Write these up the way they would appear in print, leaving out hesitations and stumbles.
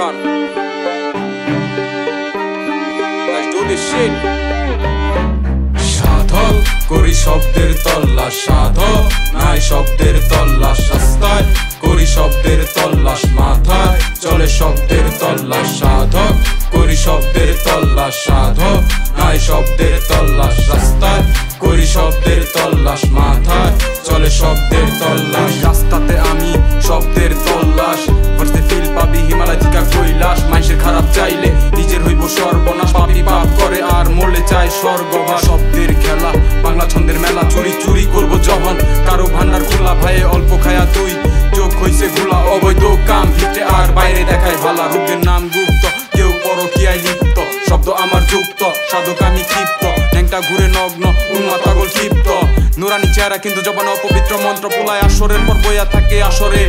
Khan. Let's do this shit. সাধক করি শব্দের তল্লাশ, সাধক নাই শব্দের তল্লাশ, রাস্তায় করি শব্দের তল্লাশ, মাথায় চলে শব্দের তল্লাশ। সাধক করি শব্দের তল্লাশ, সাধক নাই শব্দের তল্লাশ, রাস্তায় করি শব্দের তল্লাশ, মাথায় চলে শব্দের তল্লাশ। রাস্তাতে আমি শব্দের তল্লাশ, ফার্স্টে ফিল পাবি হিমালয় থেকে কৈলাস। মানুষের খারাপ চাইলে নিজের হইব সর্বনাশ, পাপি পাপ করে আর মরলে চায় স্বর্গবাস। শব্দের খেলা বাংলা ছন্দের মেলা, চুরি চুরি করবো যখন কারো ভান্ডার খোলা, ভাইয়ে অল্প খায়া তুই চোখ হইছে ঘোলা। অবৈধ কাম ভিতরে আর বাইরে দেখায় ভালা, রূপের নাম গুপ্ত কেউ পরকীয়ায় লিপ্ত। শব্দ আমার যুক্ত সাধক আমি ক্ষিপ্ত, ন্যাংটা ঘুরে নগ্ন উন্মা পাগল ক্ষিপ্ত। নুরানি চেহারা কিন্তু জবান অপবিত্র মন্ত্র পোলায়, আসরের পর বইয়া থাকে আসরে।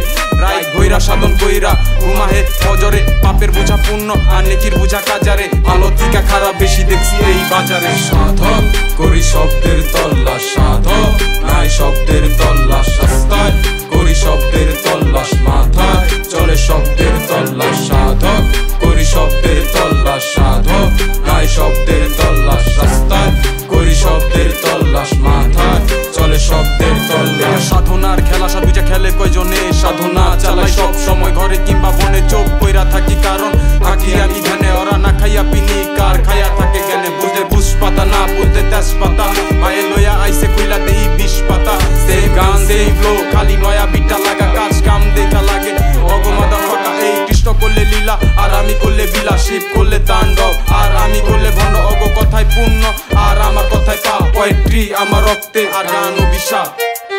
রায় ভৈরা সাধন কইরা ঘুমাহে ফজরে, পাপের বোঝা পূর্ণ আর নেকির বোঝা কাজারে। ভালো থিকা খারাপ বেশি দেখছি এই বাজারে। সাধক করি শব্দের তল্লাশ, সাধক নাই শব্দের তল্লাশ, রাস্তায় করি শব্দের তল্লাশ, মাথায় চলে শব্দের তল্লাশ। সাধক করি শব্দের তল্লাশ, সাধক নাই শব্দের তল্লাশ, রাস্তায় করি শব্দের তল্লাশ, মাথায় চলে শব্দের তল্লাশ। সাধনার খেলা সাধুজা খেলে কয়জনে, সাধনা চালাই সব সময় ঘরে কিংবা বনে। চোখ কইরা থাকি কারণ থাকি আমি ধ্যানে, ওরা না খাইয়া পিনি কার খাইয়া থাকে জ্ঞানে। বুঝতে বুঝ পাতা না বুঝতে তেজ পাতা, ভাইয়ে লইয়া আইসে কইলা দেই 20 পাতা। সেম গান সেম ফ্লো খালি নয়া বিটা লাগা, কাজ কাম দেখা লাগে অগমাদা ফাঁকা। এই কৃষ্ণ করলে লীলা আর আমি করলে বিলাস, শিব করলে তাণ্ডব আর আমি করলে ভণ্ড। অগ কথায় পূর্ণ আর আমার কথায় পাপ, পোয়েট্রি আমার রক্তে আর গান অভিশাপ।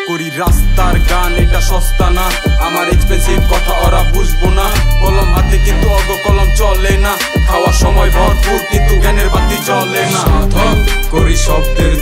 করি রাস্তার গান এটা সস্তা না, আমার এক্সপেন্সিভ কথা ওরা বুঝবো না। কলম হাতে কিন্তু অগ কলম চলে না, খাওয়ার সময় ভরপুর কিন্তু জ্ঞানের বাতি জ্বলে না। সাধক করি শব্দের